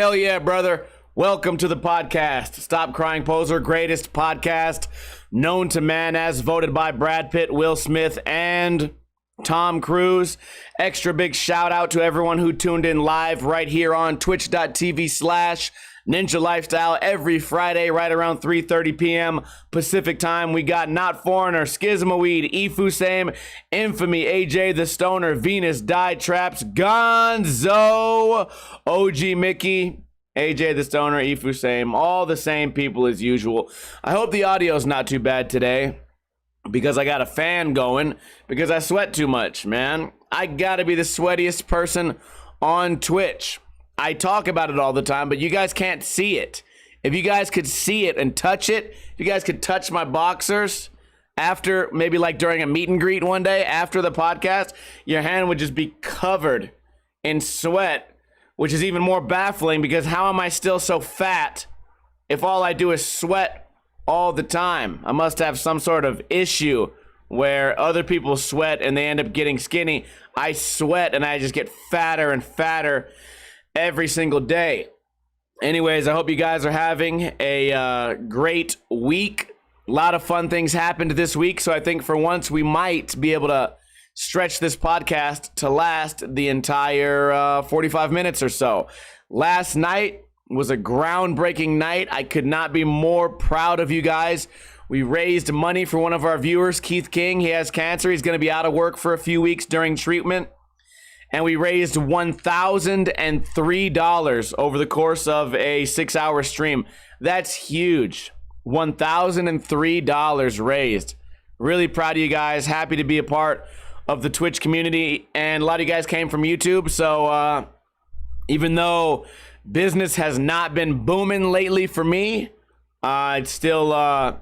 Hell yeah, brother. Welcome to the podcast. Stop Crying Poser, greatest podcast known to man as voted by Brad Pitt, Will Smith, and Tom Cruise. Extra big shout out to everyone who tuned in live right here on twitch.tv/Ninja Lifestyle every Friday right around 3:30 p.m. Pacific time. We got Not Foreigner, Schismaweed, Ifu Same, Infamy, AJ the Stoner, Venus, Die Traps, Gonzo, OG Mickey, AJ the Stoner, Ifu Same, all the same people as usual. I hope the audio's not too bad today because I got a fan going because I sweat too much, man. I gotta be the sweatiest person on Twitch. I talk about it all the time, but you guys can't see it. If you guys could see it and touch it, if you guys could touch my boxers after, maybe like during a meet and greet one day after the podcast, your hand would just be covered in sweat, which is even more baffling because how am I still so fat if all I do is sweat all the time? I must have some sort of issue where other people sweat and they end up getting skinny. I sweat and I just get fatter and fatter every single day. Anyways, I hope you guys are having a great week. A lot of fun things happened this week, so I think for once we might be able to stretch this podcast to last the entire 45 minutes or so. Last night was a groundbreaking night. I could not be more proud of you guys. We raised money for one of our viewers, Keith King. He has cancer. He's going to be out of work for a few weeks during treatment. And we raised $1,003 over the course of a 6-hour stream. That's huge. $1,003 raised. Really proud of you guys. Happy to be a part of the Twitch community. And a lot of you guys came from YouTube. So even though business has not been booming lately for me, it still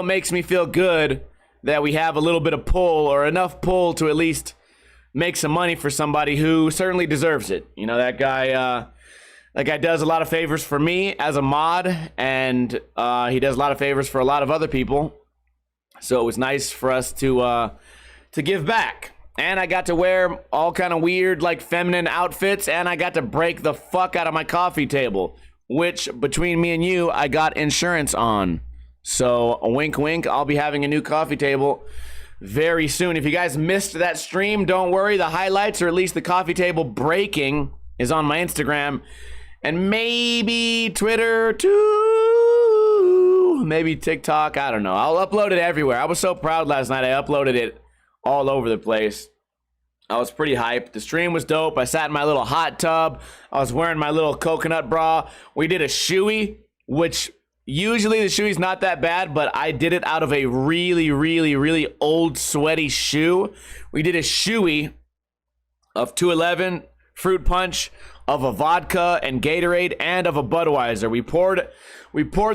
makes me feel good that we have a little bit of pull, or enough pull to at least make some money for somebody who certainly deserves it. You know, that guy does a lot of favors for me as a mod, and he does a lot of favors for a lot of other people. So it was nice for us to give back. And I got to wear all kind of weird, like, feminine outfits, and I got to break the fuck out of my coffee table, which, between me and you, I got insurance on. So, a wink wink, I'll be having a new coffee table very soon. If you guys missed that stream, don't worry. The highlights, or at least the coffee table breaking, is on my Instagram and maybe Twitter too, maybe TikTok. I don't know. I'll upload it everywhere. I was so proud last night. I uploaded it all over the place. I was pretty hyped. The stream was dope. I sat in my little hot tub. I was wearing my little coconut bra. We did a shoey, which usually the shoey's not that bad, but I did it out of a really, really, really old sweaty shoe. We did a shoey of 211 fruit punch, of a vodka and Gatorade, and of a Budweiser. We poured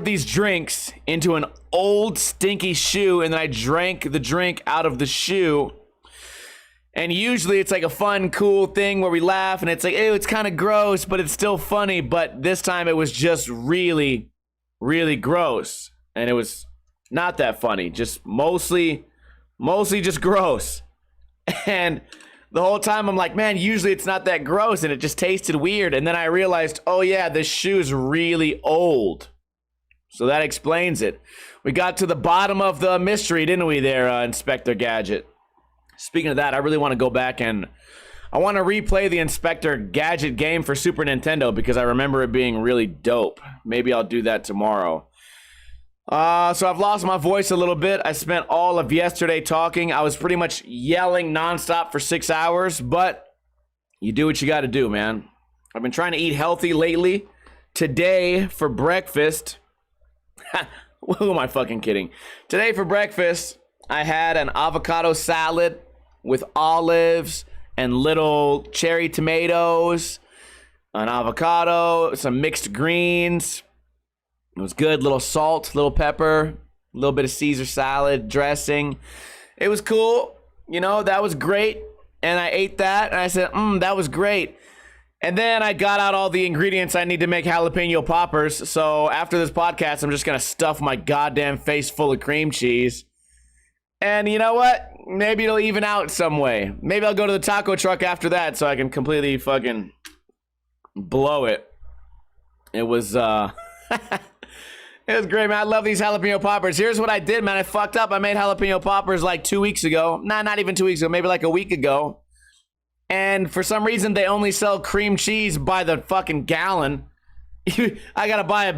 these drinks into an old stinky shoe, and then I drank the drink out of the shoe. And usually it's like a fun, cool thing where we laugh and it's like, ew, it's kind of gross, but it's still funny. But this time it was just really, really gross. And it was not that funny, just mostly just gross. And the whole time I'm like, man, usually it's not that gross, and it just tasted weird. And then I realized, oh yeah, this shoe's really old. So that explains it. We got to the bottom of the mystery, didn't we there, Inspector Gadget? Speaking of that, I really want to go back and I want to replay the Inspector Gadget game for Super Nintendo because I remember it being really dope. Maybe I'll do that tomorrow. So I've lost my voice a little bit. I spent all of yesterday talking. I was pretty much yelling nonstop for 6 hours, but you do what you got to do, man. I've been trying to eat healthy lately. Today for breakfast, who am I fucking kidding? Today for breakfast, I had an avocado salad with olives and little cherry tomatoes, an avocado, some mixed greens. It was good. Little salt, little pepper, a little bit of Caesar salad dressing. It was cool. You know, that was great. And I ate that and I said, that was great. And then I got out all the ingredients I need to make jalapeno poppers. So after this podcast, I'm just going to stuff my goddamn face full of cream cheese. And you know what? Maybe it'll even out some way. Maybe I'll go to the taco truck after that so I can completely fucking blow it. It was it was great, man. I love these jalapeno poppers. Here's what I did, man. I fucked up. I made jalapeno poppers like 2 weeks ago. Nah, not even 2 weeks ago. Maybe like a week ago. And for some reason, they only sell cream cheese by the fucking gallon. I gotta buy I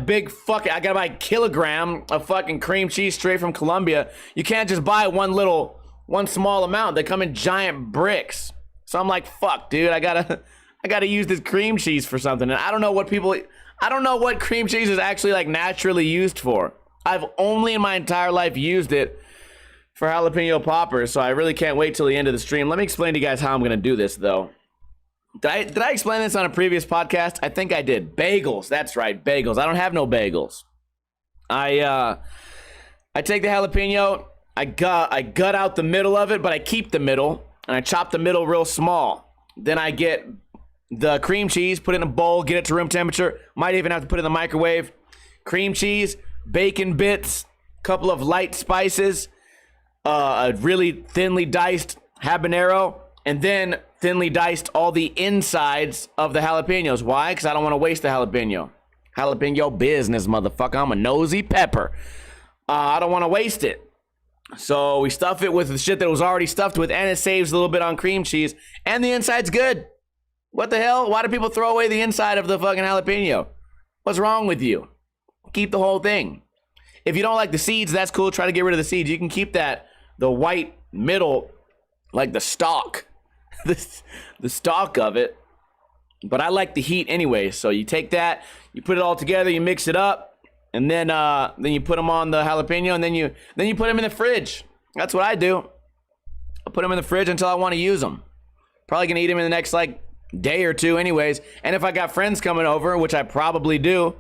gotta buy a kilogram of fucking cream cheese straight from Colombia. You can't just buy one small amount. They come in giant bricks. So I'm like, fuck, dude. I gotta use this cream cheese for something. And I don't know what cream cheese is actually like naturally used for. I've only in my entire life used it for jalapeno poppers, so I really can't wait till the end of the stream. Let me explain to you guys how I'm gonna do this, though. Did I explain this on a previous podcast? I think I did. Bagels, that's right, bagels. I don't have no bagels. I take the jalapeno, I gut out the middle of it, but I keep the middle, and I chop the middle real small. Then I get the cream cheese, put it in a bowl, get it to room temperature. Might even have to put it in the microwave. Cream cheese, bacon bits, couple of light spices, a really thinly diced habanero, and then thinly diced all the insides of the jalapenos. Why? Because I don't want to waste the jalapeno. Jalapeno business, motherfucker. I'm a nosy pepper. I don't want to waste it. So we stuff it with the shit that was already stuffed with, and it saves a little bit on cream cheese, and the inside's good. What the hell? Why do people throw away the inside of the fucking jalapeno? What's wrong with you? Keep the whole thing. If you don't like the seeds, that's cool. Try to get rid of the seeds. You can keep the white middle, like the stalk, the stalk of it. But I like the heat anyway. So you take that, you put it all together, you mix it up, and then you put them on the jalapeno, and then you put them in the fridge. That's what I do. I put them in the fridge until I want to use them. Probably gonna eat them in the next day or two anyways. And if I got friends coming over, which I probably do,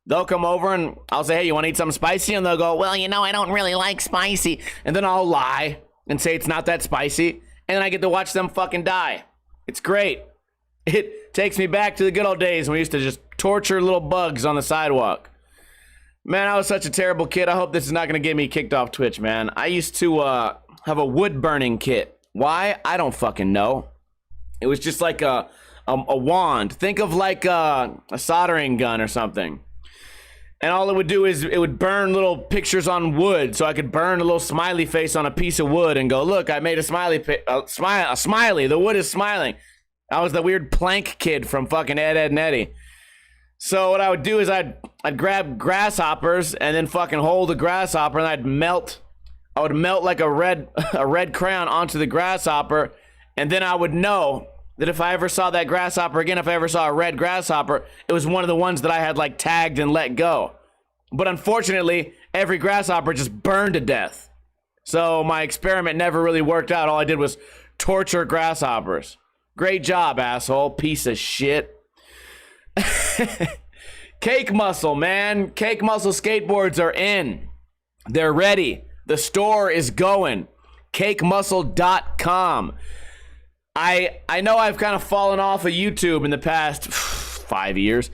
they'll come over and I'll say, hey, you want to eat something spicy? And they'll go, well, I don't really like spicy. And then I'll lie and say it's not that spicy. And then I get to watch them fucking die. It's great. It takes me back to the good old days when we used to just torture little bugs on the sidewalk. Man, I was such a terrible kid. I hope this is not going to get me kicked off Twitch, man. I used to have a wood burning kit. Why? I don't fucking know. It was just like a wand. Think of like a soldering gun or something. And all it would do is it would burn little pictures on wood. So I could burn a little smiley face on a piece of wood and go, look, I made a smiley. The wood is smiling. I was the weird plank kid from fucking Ed, Edd n Eddy. So what I would do is I'd grab grasshoppers and then fucking hold the grasshopper, and I would melt like a red crayon onto the grasshopper. And then I would know that if I ever saw that grasshopper again, if I ever saw a red grasshopper, it was one of the ones that I had like tagged and let go. But unfortunately, every grasshopper just burned to death. So my experiment never really worked out. All I did was torture grasshoppers. Great job, asshole. Piece of shit. Cake Muscle, man. Cake Muscle skateboards are in. They're ready. The store is going. CakeMuscle.com. I know I've kind of fallen off of YouTube in the past 5 years,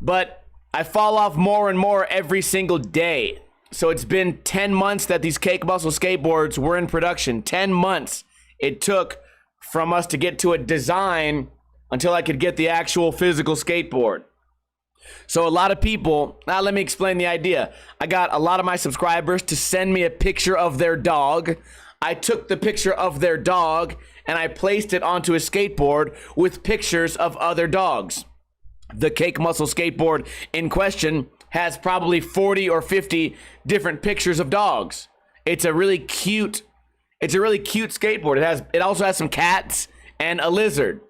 but I fall off more and more every single day. So it's been 10 months that these Cake Muscle skateboards were in production. 10 months it took from us to get to a design until I could get the actual physical skateboard. So a lot of people, now let me explain the idea. I got a lot of my subscribers to send me a picture of their dog. I took the picture of their dog and I placed it onto a skateboard with pictures of other dogs. The Cake Muscle skateboard in question has probably 40 or 50 different pictures of dogs. It's a really cute skateboard. It also has some cats and a lizard.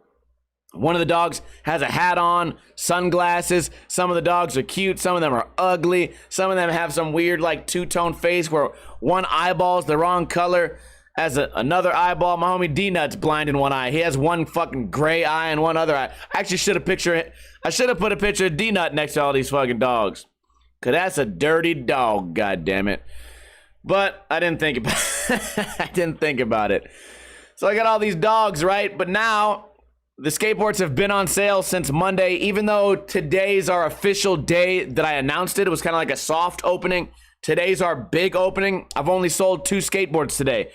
One of the dogs has a hat on, sunglasses. Some of the dogs are cute. Some of them are ugly. Some of them have some weird like two-tone face where one eyeball is the wrong color as another eyeball. My homie D-Nut's blind in one eye. He has one fucking gray eye and one other eye. I actually should have put a picture of D-Nut next to all these fucking dogs. Cause that's a dirty dog, goddammit. But I didn't think about it. So I got all these dogs, right? But now the skateboards have been on sale since Monday, even though today's our official day that I announced it. It was kind of like a soft opening. Today's our big opening. I've only sold 2 skateboards today.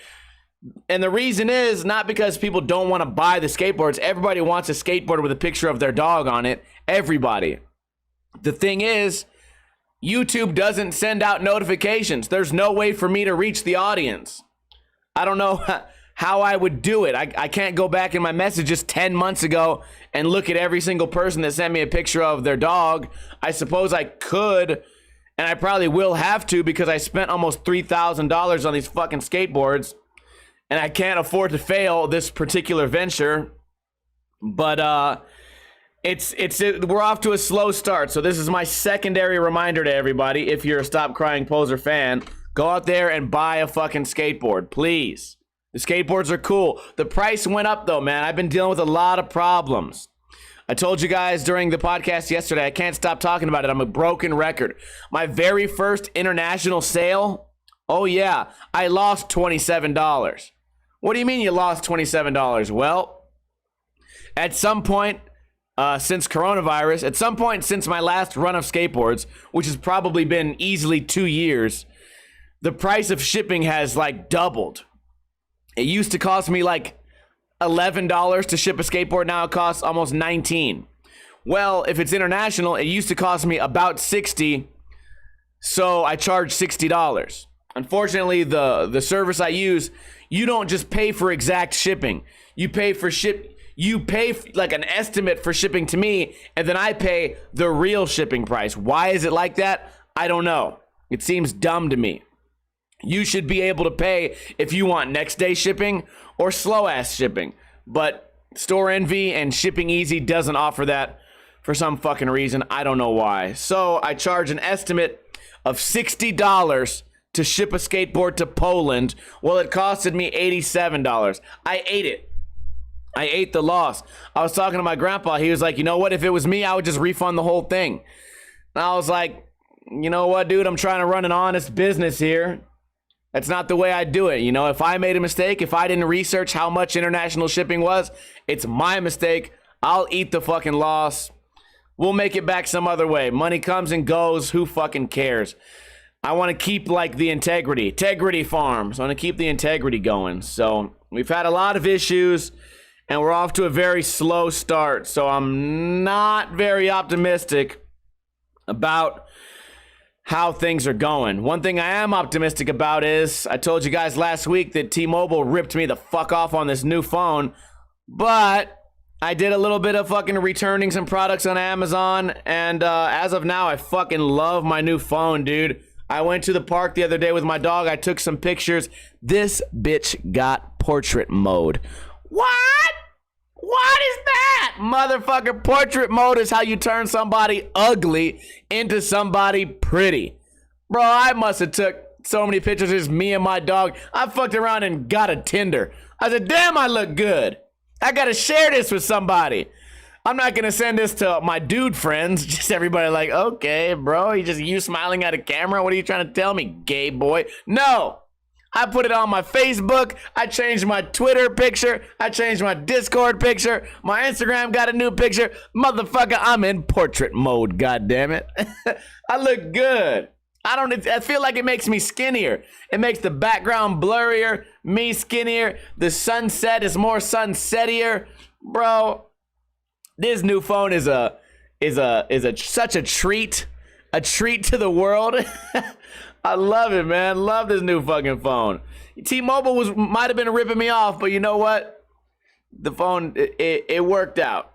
And the reason is not because people don't want to buy the skateboards. Everybody wants a skateboard with a picture of their dog on it. Everybody. The thing is, YouTube doesn't send out notifications. There's no way for me to reach the audience. I don't know how I would do it. I can't go back in my messages 10 months ago and look at every single person that sent me a picture of their dog. I suppose I could, and I probably will have to because I spent almost $3,000 on these fucking skateboards, and I can't afford to fail this particular venture. But we're off to a slow start. So this is my secondary reminder to everybody. If you're a Stop Crying Poser fan, go out there and buy a fucking skateboard, please. The skateboards are cool. The price went up though, man. I've been dealing with a lot of problems. I told you guys during the podcast yesterday, I can't stop talking about it. I'm a broken record. My very first international sale, oh yeah, I lost $27. What do you mean you lost $27? Well, at some point, since coronavirus, at some point since my last run of skateboards, which has probably been easily 2 years, the price of shipping has like doubled. It used to cost me like $11 to ship a skateboard. Now it costs almost $19. Well, if it's international, it used to cost me about $60. So I charge $60. Unfortunately, the service I use, you don't just pay for exact shipping. You pay for like an estimate for shipping to me, and then I pay the real shipping price. Why is it like that? I don't know. It seems dumb to me. You should be able to pay if you want next day shipping or slow ass shipping. But Store Envy and Shipping Easy doesn't offer that for some fucking reason. I don't know why. So I charge an estimate of $60 to ship a skateboard to Poland. Well, it costed me $87. I ate it. I ate the loss. I was talking to my grandpa. He was like, you know what? If it was me, I would just refund the whole thing. And I was like, you know what, dude? I'm trying to run an honest business here. That's not the way I do it. You know, if I made a mistake, if I didn't research how much international shipping was, it's my mistake. I'll eat the fucking loss. We'll make it back some other way. Money comes and goes. Who fucking cares? I want to keep like the integrity farms. I want to keep the integrity going. So we've had a lot of issues and we're off to a very slow start. So I'm not very optimistic about how things are going. One thing I am optimistic about is I told you guys last week that T-Mobile ripped me the fuck off on this new phone, but I did a little bit of fucking returning some products on Amazon, and as of now, I fucking love my new phone, dude. I went to the park the other day with my dog. I took some pictures. This bitch got portrait mode. What? What is that? Motherfucker, portrait mode is how you turn somebody ugly into somebody pretty. Bro, I must have took so many pictures of just me and my dog. I fucked around and got a Tinder. I said, damn, I look good. I gotta share this with somebody. I'm not gonna send this to my dude friends. Just everybody like, okay, bro, you smiling at a camera? What are you trying to tell me, gay boy? No. I put it on my Facebook. I changed my Twitter picture. I changed my Discord picture. My Instagram got a new picture. Motherfucker, I'm in portrait mode, goddammit. I look good. I feel like it makes me skinnier. It makes the background blurrier, me skinnier. The sunset is more sunsettier. Bro, this new phone is such a treat. A treat to the world. I love it, man. Love this new fucking phone. T-Mobile might have been ripping me off, but you know what? The phone, it worked out.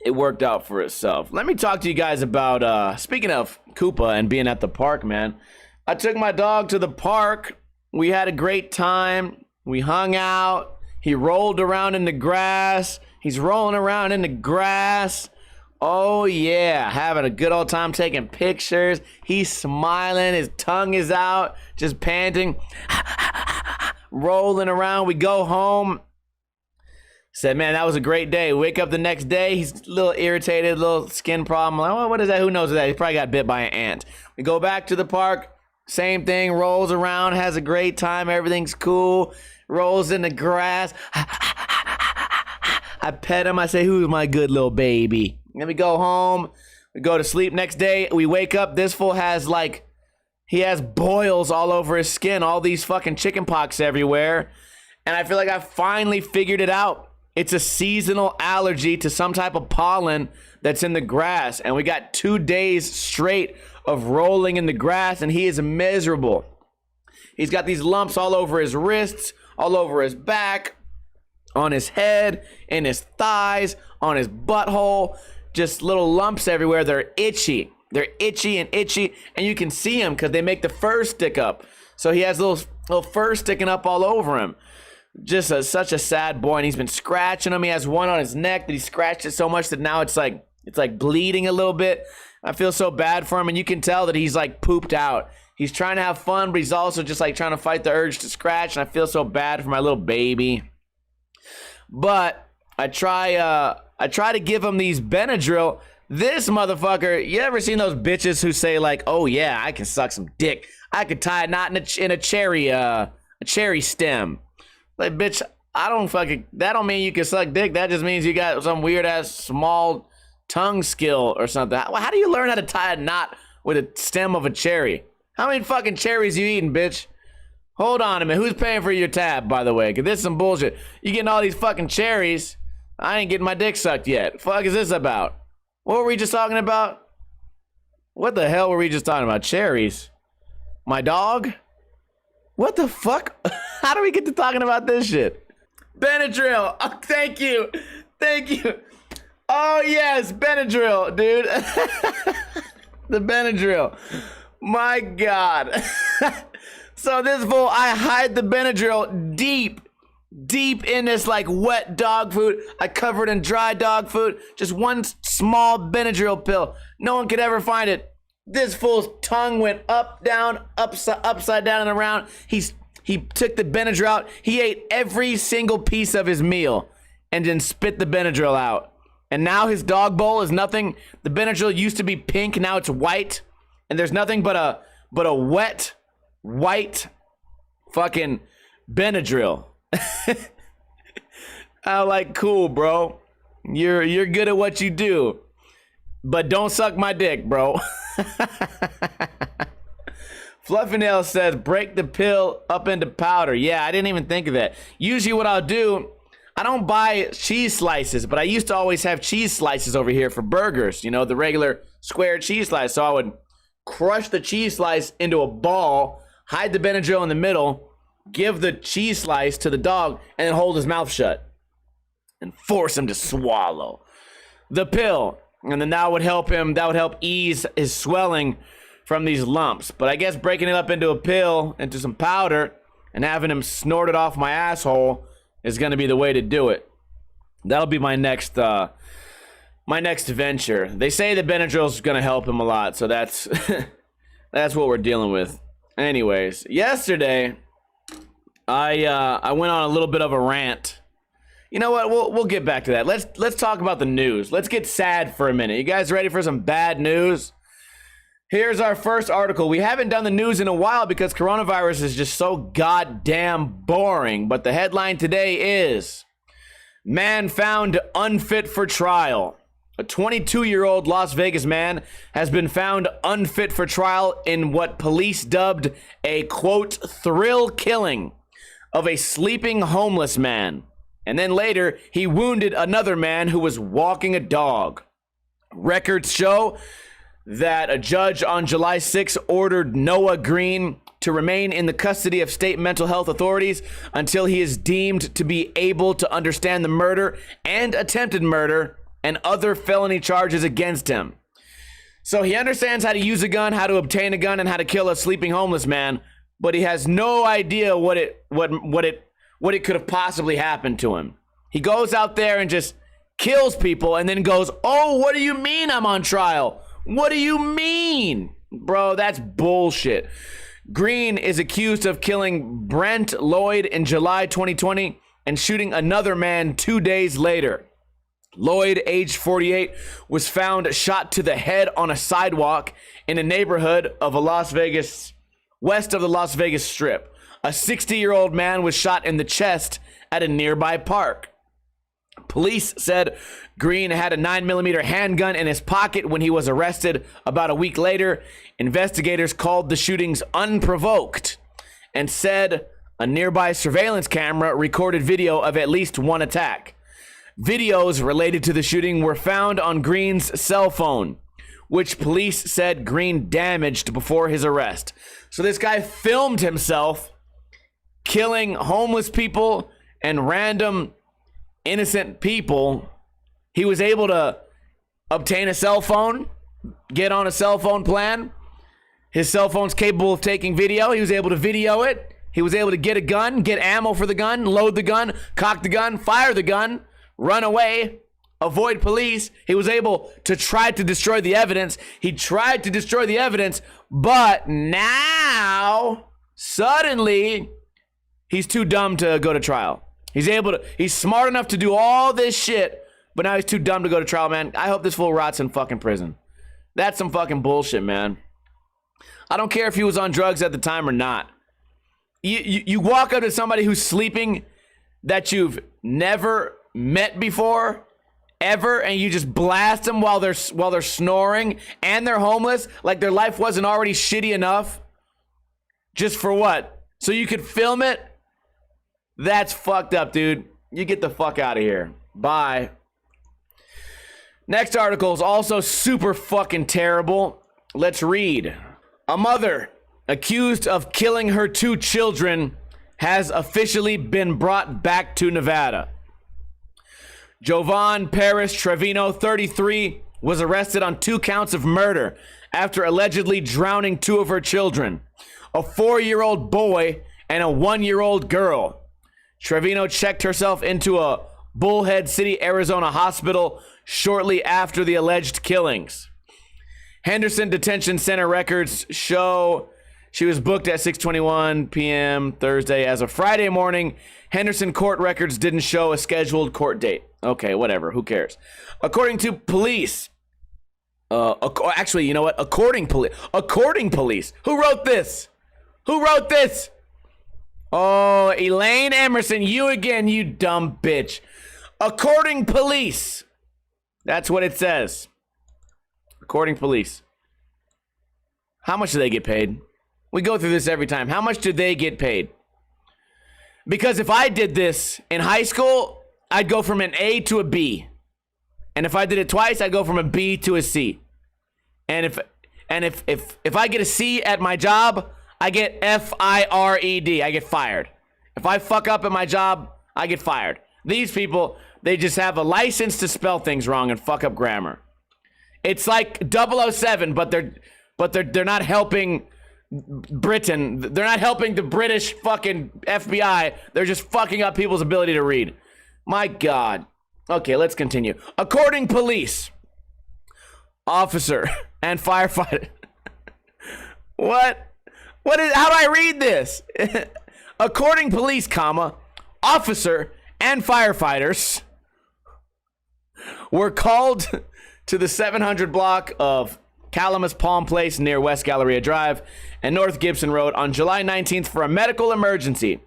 It worked out for itself. Let me talk to you guys about, speaking of Koopa and being at the park, man. I took my dog to the park. We had a great time. We hung out. He rolled around in the grass. He's rolling around in the grass. Oh, yeah, having a good old time taking pictures. He's smiling. His tongue is out, just panting, rolling around. We go home. Said, man, that was a great day. Wake up the next day. He's a little irritated, little skin problem. Like, oh, what is that? Who knows that? He probably got bit by an ant. We go back to the park. Same thing. Rolls around, has a great time. Everything's cool. Rolls in the grass. I pet him. I say, who's my good little baby? Then we go home, we go to sleep. Next day, we wake up. This fool has he has boils all over his skin, all these fucking chicken pox everywhere. And I feel like I finally figured it out. It's a seasonal allergy to some type of pollen that's in the grass. And we got 2 days straight of rolling in the grass, and he is miserable. He's got these lumps all over his wrists, all over his back, on his head, in his thighs, on his butthole. Just little lumps everywhere. They're itchy. They're itchy, and you can see them because they make the fur stick up. So he has little fur sticking up all over him. Just such a sad boy, and he's been scratching him. He has one on his neck that he scratched it so much that now it's like bleeding a little bit. I feel so bad for him, and you can tell that he's like pooped out. He's trying to have fun, but he's also just like trying to fight the urge to scratch, and I feel so bad for my little baby. But I try to give him these Benadryl. This motherfucker, you ever seen those bitches who say like, "Oh yeah, I can suck some dick. I could tie a knot in a cherry stem." Like, bitch, that don't mean you can suck dick. That just means you got some weird ass small tongue skill or something. How do you learn how to tie a knot with a stem of a cherry? How many fucking cherries you eating, bitch? Hold on a minute. Who's paying for your tab, by the way? Because this is some bullshit. You getting all these fucking cherries. I ain't getting my dick sucked yet. Fuck is this about? What were we just talking about? What the hell were we just talking about? Cherries. My dog? What the fuck? How do we get to talking about this shit? Benadryl. Oh, thank you. Thank you. Oh, yes. Benadryl, dude. The Benadryl. My God. So this fool, I hide the Benadryl deep in this like wet dog food. I cover it in dry dog food. Just one small Benadryl pill. No one could ever find it. This fool's tongue went up, down, upside down and around. He took the Benadryl out. He ate every single piece of his meal and then spit the Benadryl out. And now his dog bowl is nothing. The Benadryl used to be pink, now it's white. And there's nothing but a wet, white fucking Benadryl. I'm like, cool, bro. You're good at what you do. But don't suck my dick, bro. Fluffinell says, break the pill up into powder. Yeah, I didn't even think of that. Usually what I'll do, I don't buy cheese slices, but I used to always have cheese slices over here for burgers. You know, the regular square cheese slice. So I would crush the cheese slice into a ball, hide the Benadryl in the middle, give the cheese slice to the dog, and then hold his mouth shut. And force him to swallow the pill. And then that would help him, that would help ease his swelling from these lumps. But I guess breaking it up into a pill, into some powder, and having him snort it off my asshole is going to be the way to do it. That'll be my next venture. They say the Benadryl is going to help him a lot, so that's that's what we're dealing with. Anyways, yesterday I went on a little bit of a rant. You know what? We'll get back to that. Let's talk about the news. Let's get sad for a minute. You guys ready for some bad news? Here's our first article. We haven't done the news in a while because coronavirus is just so goddamn boring. But the headline today is, man found unfit for trial. A 22-year-old Las Vegas man has been found unfit for trial in what police dubbed a, quote, thrill killing of a sleeping homeless man. And then later, he wounded another man who was walking a dog. Records show that a judge on July 6 ordered Noah Green to remain in the custody of state mental health authorities until he is deemed to be able to understand the murder and attempted murder and other felony charges against him. So he understands how to use a gun, how to obtain a gun, and how to kill a sleeping homeless man, but he has no idea what it could have possibly happened to him. He goes out there and just kills people and then goes, "Oh, what do you mean I'm on trial? What do you mean?" Bro, that's bullshit. Green is accused of killing Brent Lloyd in July 2020 and shooting another man 2 days later. Lloyd, age 48, was found shot to the head on a sidewalk in a neighborhood of Las Vegas, west of the Las Vegas Strip. A 60-year-old man was shot in the chest at a nearby park. Police said Green had a 9mm handgun in his pocket when he was arrested. About a week later, investigators called the shootings unprovoked and said a nearby surveillance camera recorded video of at least one attack. Videos related to the shooting were found on Green's cell phone, which police said Green damaged before his arrest. So this guy filmed himself killing homeless people and random innocent people. He was able to obtain a cell phone, get on a cell phone plan. His cell phone's capable of taking video. He was able to video it. He was able to get a gun, get ammo for the gun, load the gun, cock the gun, fire the gun, run away, avoid police. He was able to try to destroy the evidence. He tried to destroy the evidence, but now, suddenly, he's too dumb to go to trial. He's smart enough to do all this shit, but now he's too dumb to go to trial, man. I hope this fool rots in fucking prison. That's some fucking bullshit, man. I don't care if he was on drugs at the time or not. You walk up to somebody who's sleeping that you've never met before, ever, and you just blast them while they're snoring and they're homeless, like their life wasn't already shitty enough. Just for what? So you could film it? That's fucked up, dude. You get the fuck out of here. Bye. Next article is also super fucking terrible. Let's read. A mother accused of killing her 2 children has officially been brought back to Nevada. Jovan Paris Trevino, 33, was arrested on 2 counts of murder after allegedly drowning 2 of her children, a 4-year-old boy and a 1-year-old girl. Trevino checked herself into a Bullhead City, Arizona hospital shortly after the alleged killings. Henderson Detention Center records show she was booked at 6:21 p.m. Thursday. As of Friday morning, Henderson court records didn't show a scheduled court date. Okay, whatever. Who cares? According to police, actually, you know what? According police. Who wrote this? Who wrote this? Oh, Elaine Emerson, you again, you dumb bitch. According police. That's what it says. According police. How much do they get paid? We go through this every time. How much do they get paid? Because if I did this in high school, I'd go from an A to a B. And if I did it twice, I'd go from a B to a C. And if I get a C at my job, I get fired. I get fired. If I fuck up at my job, I get fired. These people, they just have a license to spell things wrong and fuck up grammar. It's like 007, but they're not helping Britain. They're not helping the British fucking FBI. They're just fucking up people's ability to read. My God. Okay, let's continue. According police, officer and firefighter. What? How do I read this? According police, comma, officer and firefighters were called to the 700 block of Calamus Palm Place near West Galleria Drive and North Gibson Road on July 19th for a medical emergency.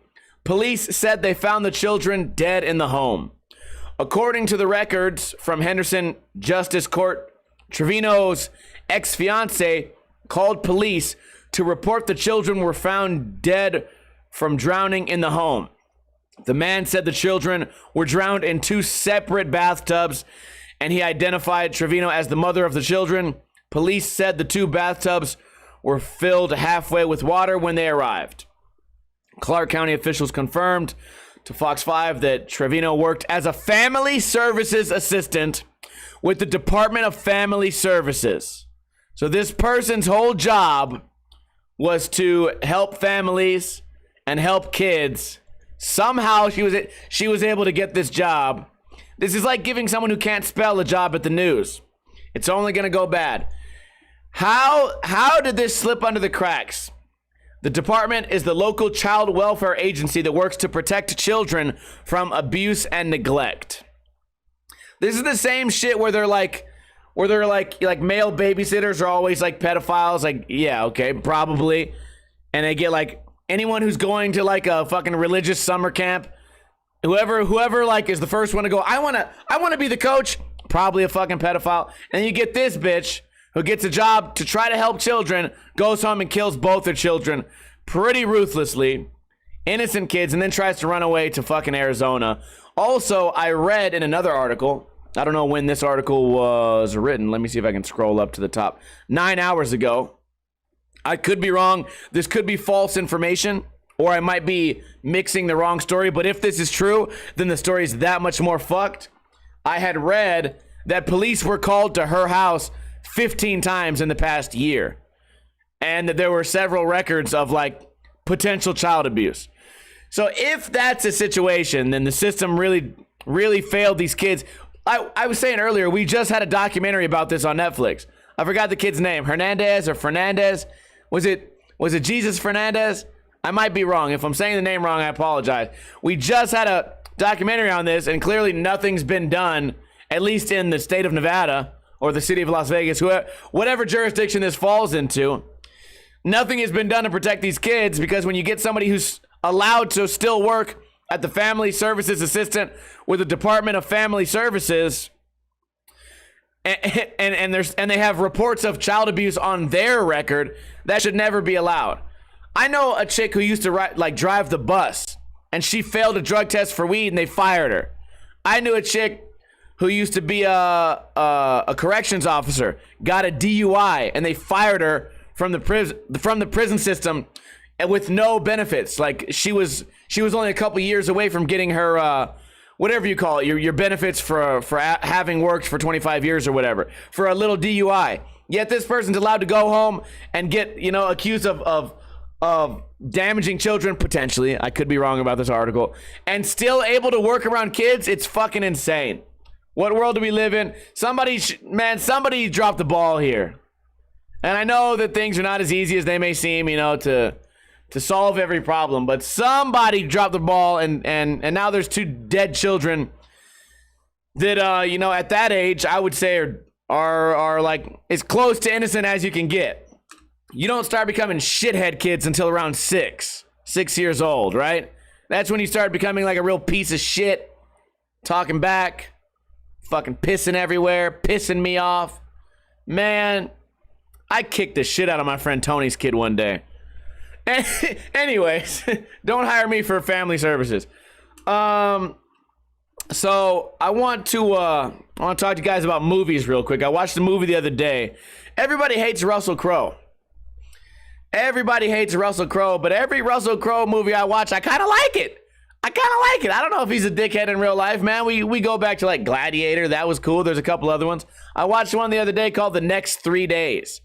Police said they found the children dead in the home. According to the records from Henderson Justice Court, Trevino's ex-fiance called police to report the children were found dead from drowning in the home. The man said the children were drowned in 2 separate bathtubs, and he identified Trevino as the mother of the children. Police said the 2 bathtubs were filled halfway with water when they arrived. Clark County officials confirmed to Fox 5 that Trevino worked as a family services assistant with the Department of Family Services. So this person's whole job was to help families and help kids. Somehow she was able to get this job. This is like giving someone who can't spell a job at the news. It's only going to go bad. How did this slip under the cracks? The department is the local child welfare agency that works to protect children from abuse and neglect. This is the same shit where they're like male babysitters are always like pedophiles. Like, yeah, okay, probably. And they get like anyone who's going to like a fucking religious summer camp, whoever like is the first one to go, I want to be the coach, probably a fucking pedophile. And you get this bitch who gets a job to try to help children, goes home and kills both their children pretty ruthlessly, innocent kids, and then tries to run away to fucking Arizona Also, I read in another article, I don't know when this article was written. Let me see if I can scroll up to the top. 9 hours ago. I could be wrong. This could be false information, or I might be mixing the wrong story. But if this is true, then the story is that much more fucked. I had read that police were called to her house 15 times in the past year, and that there were several records of like potential child abuse. So if that's a situation, then the system really failed these kids. I was saying earlier, we just had a documentary about this on Netflix. I forgot the kid's name. Hernandez or Fernandez. Was it Jesus Fernandez? I might be wrong. If I'm saying the name wrong, I apologize. We just had a documentary on this, and clearly nothing's been done, at least in the state of Nevada or the city of Las Vegas, whatever jurisdiction this falls into. Nothing has been done to protect these kids, because when you get somebody who's allowed to still work at the Family Services Assistant with the Department of Family Services, and they have reports of child abuse on their record, that should never be allowed. I know a chick who used to drive the bus, and she failed a drug test for weed, and they fired her. I knew a chick who used to be a corrections officer, got a DUI, and they fired her from the prison system with no benefits. Like she was only a couple years away from getting her whatever you call it, your benefits for having worked for 25 years or whatever, for a little DUI. Yet this person's allowed to go home and get, accused of damaging children, potentially. I could be wrong about this article, and still able to work around kids. It's fucking insane. What world do we live in? Somebody dropped the ball here. And I know that things are not as easy as they may seem, to solve every problem, but somebody dropped the ball, and now there's 2 dead children that at that age I would say are like as close to innocent as you can get. You don't start becoming shithead kids until around 6 years old, right? That's when you start becoming like a real piece of shit, talking back, fucking pissing everywhere, pissing me off. Man, I kicked the shit out of my friend Tony's kid one day. Anyways, don't hire me for family services. So I want to talk to you guys about movies real quick. I watched a movie the other day. Everybody hates Russell Crowe. Everybody hates Russell Crowe, but every Russell Crowe movie I watch, I kind of like it. I don't know if he's a dickhead in real life, man. We go back to like Gladiator. That was cool. There's a couple other ones. I watched one the other day called The Next 3 Days.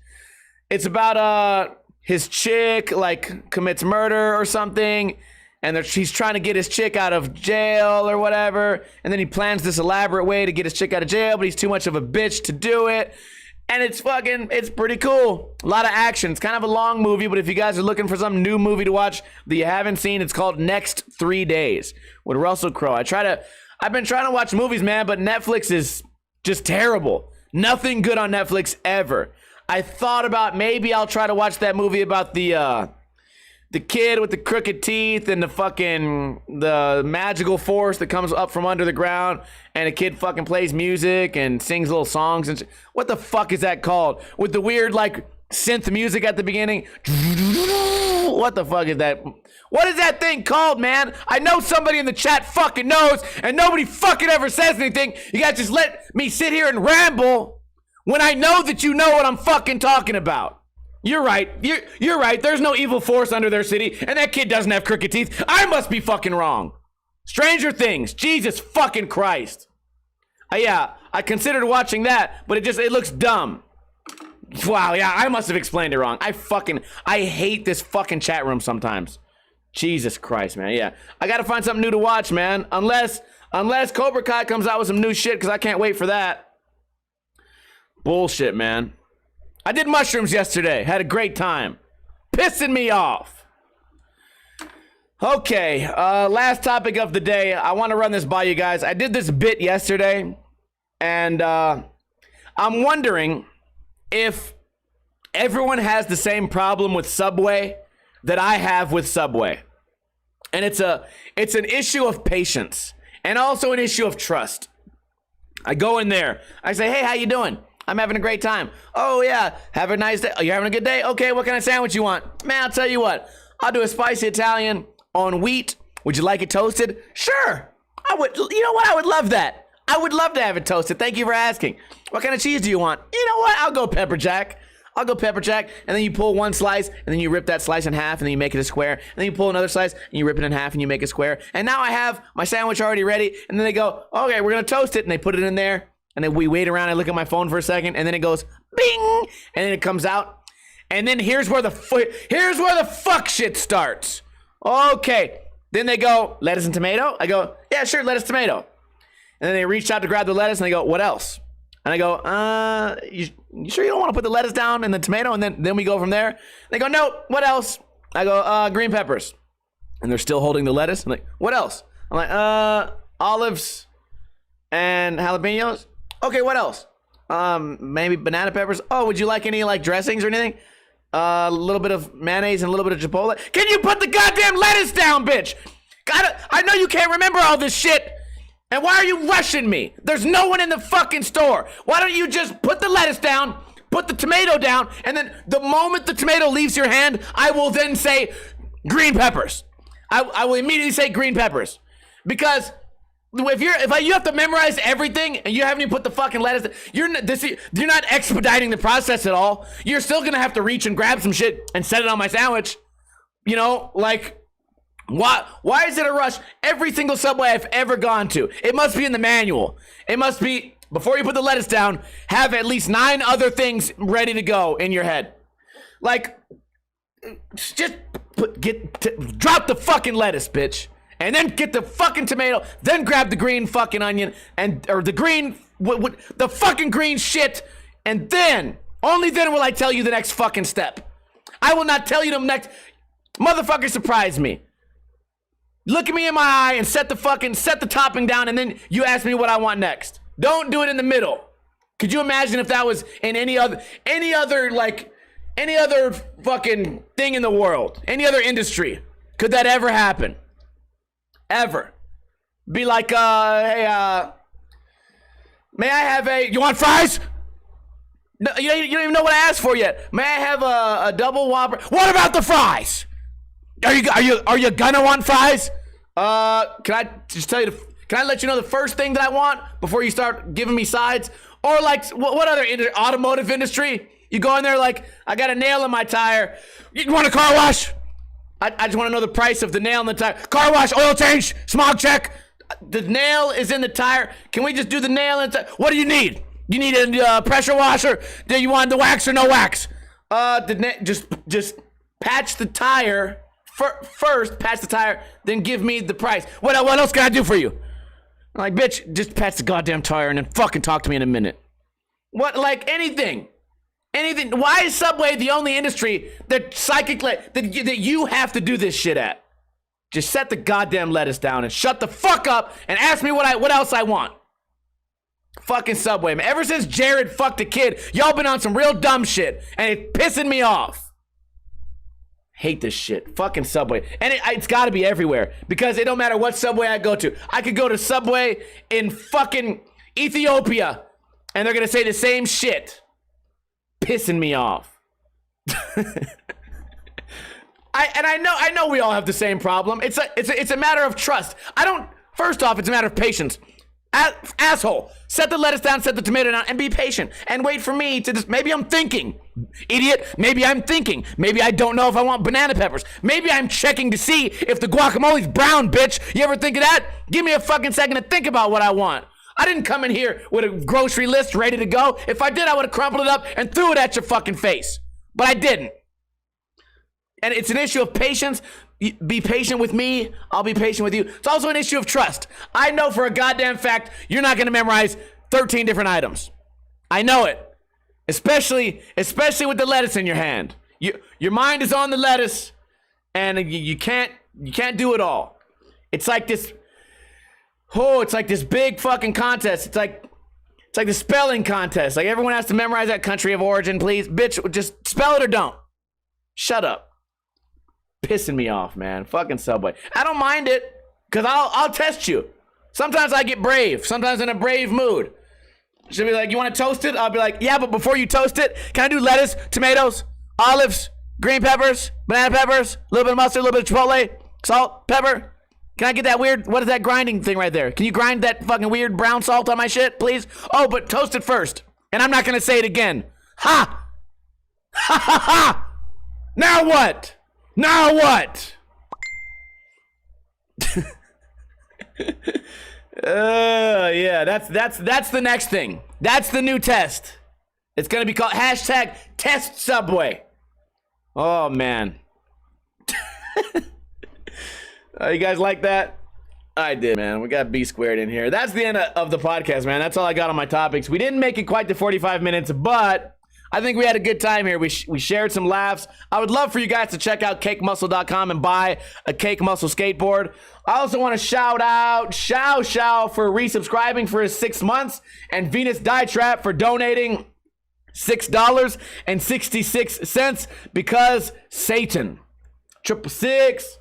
It's about his chick like commits murder or something, and he's trying to get his chick out of jail or whatever, and then he plans this elaborate way to get his chick out of jail, but he's too much of a bitch to do it. And it's pretty cool. A lot of action. It's kind of a long movie, but if you guys are looking for some new movie to watch that you haven't seen, it's called Next 3 Days with Russell Crowe. I've been trying to watch movies, man, but Netflix is just terrible. Nothing good on Netflix ever. I thought about maybe I'll try to watch that movie about the kid with the crooked teeth and the magical force that comes up from under the ground, and a kid fucking plays music and sings little songs and what the fuck is that called? With the weird like synth music at the beginning. What the fuck is that? What is that thing called, man? I know somebody in the chat fucking knows, and nobody fucking ever says anything. You guys just let me sit here and ramble when I know that you know what I'm fucking talking about. You're right. You're right. There's no evil force under their city, and that kid doesn't have crooked teeth. I must be fucking wrong. Stranger Things. Jesus fucking Christ. Yeah, I considered watching that, but it looks dumb. Wow, yeah, I must have explained it wrong. I hate this fucking chat room sometimes. Jesus Christ, man. Yeah, I gotta find something new to watch, man. Unless Cobra Kai comes out with some new shit, because I can't wait for that. Bullshit, man. I did mushrooms yesterday. Had a great time. Pissing me off. Okay, last topic of the day. I want to run this by you guys. I did this bit yesterday, and I'm wondering if everyone has the same problem with Subway that I have with Subway. And it's an issue of patience and also an issue of trust. I go in there. I say, hey, how you doing? I'm having a great time. Oh, yeah. Have a nice day. Oh, you're having a good day? Okay, what kind of sandwich you want? Man, I'll tell you what. I'll do a spicy Italian on wheat. Would you like it toasted? Sure. I would, you know what? I would love that. I would love to have it toasted. Thank you for asking. What kind of cheese do you want? You know what? I'll go pepper jack. I'll go pepper jack, and then you pull one slice, and then you rip that slice in half, and then you make it a square, and then you pull another slice, and you rip it in half, and you make a square. And now I have my sandwich already ready, and then they go, okay, we're gonna toast it, and they put it in there, and then we wait around, I look at my phone for a second, and then it goes, bing, and then it comes out, and then here's where the fuck shit starts. Okay, then they go, lettuce and tomato? I go, yeah, sure, lettuce, tomato. And then they reach out to grab the lettuce, and they go, what else? And I go, you sure you don't want to put the lettuce down and the tomato? And then we go from there. They go, no, what else? I go, green peppers. And they're still holding the lettuce. I'm like, what else? I'm like, olives and jalapenos. Okay, what else? Maybe banana peppers. Oh, would you like any like dressings or anything? A little bit of mayonnaise and a little bit of chipotle. Can you put the goddamn lettuce down, bitch? I know you can't remember all this shit. And why are you rushing me? There's no one in the fucking store. Why don't you just put the lettuce down, put the tomato down, and then the moment the tomato leaves your hand, I will then say green peppers. I will immediately say green peppers. Because if you have to memorize everything and you haven't even put the fucking lettuce, you're not expediting the process at all. You're still gonna have to reach and grab some shit and set it on my sandwich. You know, like, why is it a rush? Every single Subway I've ever gone to, it must be in the manual. It must be, before you put the lettuce down, have at least 9 other things ready to go in your head. Like, just drop the fucking lettuce, bitch. And then get the fucking tomato, then grab the green fucking onion, or the green, the fucking green shit, and then, only then will I tell you the next fucking step. I will not tell you the next, motherfucker, surprise me. Look at me in my eye and set the topping down, and then you ask me what I want next. Don't do it in the middle. Could you imagine if that was in any other fucking thing in the world, any other industry? Could that ever happen? Ever? Be like, hey, may I have you want fries? No, you don't even know what I asked for yet. May I have a double Whopper? What about the fries? Are you gonna want fries? Can I just tell you? Can I let you know the first thing that I want before you start giving me sides? Or like, what other automotive industry? You go in there like, I got a nail in my tire. You want a car wash? I just want to know the price of the nail in the tire. Car wash, oil change, smog check. The nail is in the tire. Can we just do the nail in the tire? What do you need? You need a pressure washer? Do you want the wax or no wax? Just patch the tire. First, patch the tire, then give me the price. What else can I do for you? I'm like, bitch, just patch the goddamn tire and then fucking talk to me in a minute. What, like, anything. Anything. Why is Subway the only industry that psychically, that you have to do this shit at? Just set the goddamn lettuce down and shut the fuck up and ask me what else I want. Fucking Subway, man. Ever since Jared fucked a kid, y'all been on some real dumb shit, and it's pissing me off. Hate this shit. Fucking Subway. And it's got to be everywhere, because it don't matter what Subway I go to. I could go to Subway in fucking Ethiopia and they're going to say the same shit. Pissing me off. I know we all have the same problem. It's a matter of trust. First off, it's a matter of patience. Asshole. Set the lettuce down, set the tomato down, and be patient. And wait for me to just, maybe I'm thinking. Idiot. Maybe I'm thinking. Maybe I don't know if I want banana peppers. Maybe I'm checking to see if the guacamole's brown, bitch. You ever think of that? Give me a fucking second to think about what I want. I didn't come in here with a grocery list ready to go. If I did, I would have crumpled it up and threw it at your fucking face. But I didn't. And it's an issue of patience. Be patient with me. I'll be patient with you. It's also an issue of trust. I know for a goddamn fact you're not going to memorize 13 different items. I know it. Especially with the lettuce in your hand. Your mind is on the lettuce, and you can't do it all. It's like this. Oh, it's like this big fucking contest. It's like the spelling contest. Like everyone has to memorize that country of origin, please. Bitch, just spell it or don't. Shut up. Pissing me off, man. Fucking Subway. I don't mind it, because I'll test you. Sometimes I get brave. Sometimes in a brave mood. She'll be like, you want to toast it? I'll be like, yeah, but before you toast it, can I do lettuce, tomatoes, olives, green peppers, banana peppers, a little bit of mustard, a little bit of chipotle, salt, pepper? Can I get that weird, what is that grinding thing right there? Can you grind that fucking weird brown salt on my shit, please? Oh, but toast it first. And I'm not gonna say it again. Ha! Ha ha ha! Now what? Now what? Yeah, that's the next thing. That's the new test. It's gonna be called hashtag test Subway. Oh man. You guys like that? I did, man. We got B squared in here. That's the end of the podcast, man. That's all I got on my topics. We didn't make it quite to 45 minutes, but I think we had a good time here. We shared some laughs. I would love for you guys to check out cakemuscle.com and buy a Cake Muscle skateboard. I also want to shout out Shao for resubscribing for his 6 months, and Venus Dietrap for donating $6.66 because Satan. 666.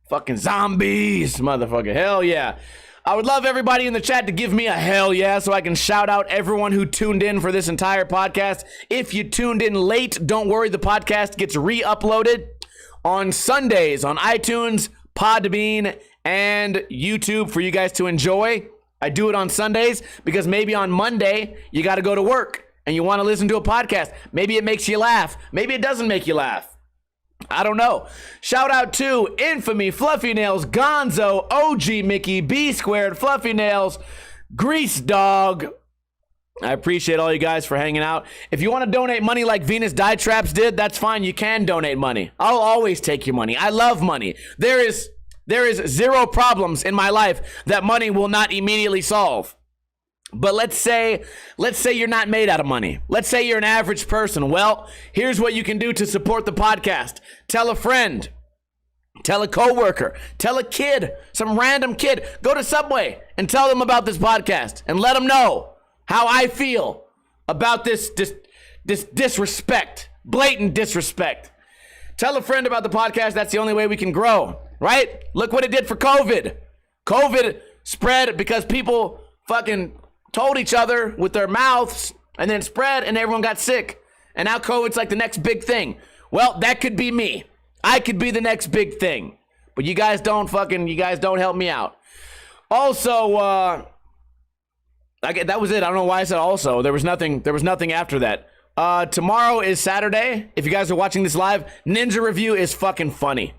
Fucking zombies, motherfucker. Hell yeah. I would love everybody in the chat to give me a hell yeah so I can shout out everyone who tuned in for this entire podcast. If you tuned in late, don't worry. The podcast gets re-uploaded on Sundays on iTunes, Podbean, and YouTube for you guys to enjoy. I do it on Sundays because maybe on Monday you got to go to work and you want to listen to a podcast. Maybe it makes you laugh. Maybe it doesn't make you laugh. I don't know. Shout out to Infamy, Fluffy Nails, Gonzo, OG Mickey, B Squared, Fluffy Nails, Grease Dog. I appreciate all you guys for hanging out. If you want to donate money like Venus Dietraps did, that's fine. You can donate money. I'll always take your money. I love money. There is zero problems in my life that money will not immediately solve. But let's say you're not made out of money. Let's say you're an average person. Well, here's what you can do to support the podcast. Tell a friend, tell a coworker, tell a kid, some random kid. Go to Subway and tell them about this podcast and let them know how I feel about this disrespect, blatant disrespect. Tell a friend about the podcast. That's the only way we can grow, right? Look what it did for COVID. COVID spread because people fucking told each other with their mouths and then spread and everyone got sick. And now COVID's like the next big thing. Well, that could be me. I could be the next big thing. But you guys don't help me out. Also, that was it. I don't know why I said also. There was nothing after that. Tomorrow is Saturday. If you guys are watching this live, Ninja Review is fucking funny.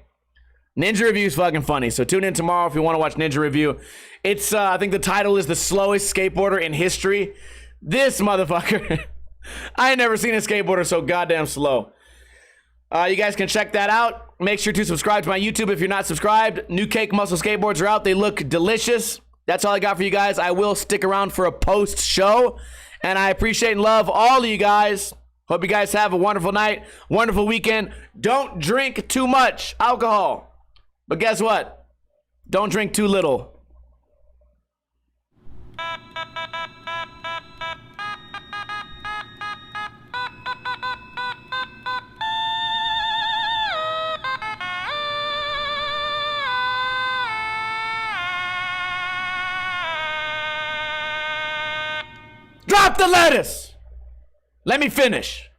Ninja Review is fucking funny. So tune in tomorrow if you want to watch Ninja Review. It's, I think the title is The Slowest Skateboarder in History. This motherfucker. I ain't never seen a skateboarder so goddamn slow. You guys can check that out. Make sure to subscribe to my YouTube if you're not subscribed. New Cake Muscle skateboards are out. They look delicious. That's all I got for you guys. I will stick around for a post-show. And I appreciate and love all of you guys. Hope you guys have a wonderful night, wonderful weekend. Don't drink too much alcohol. But guess what? Don't drink too little. Drop the lettuce. Let me finish.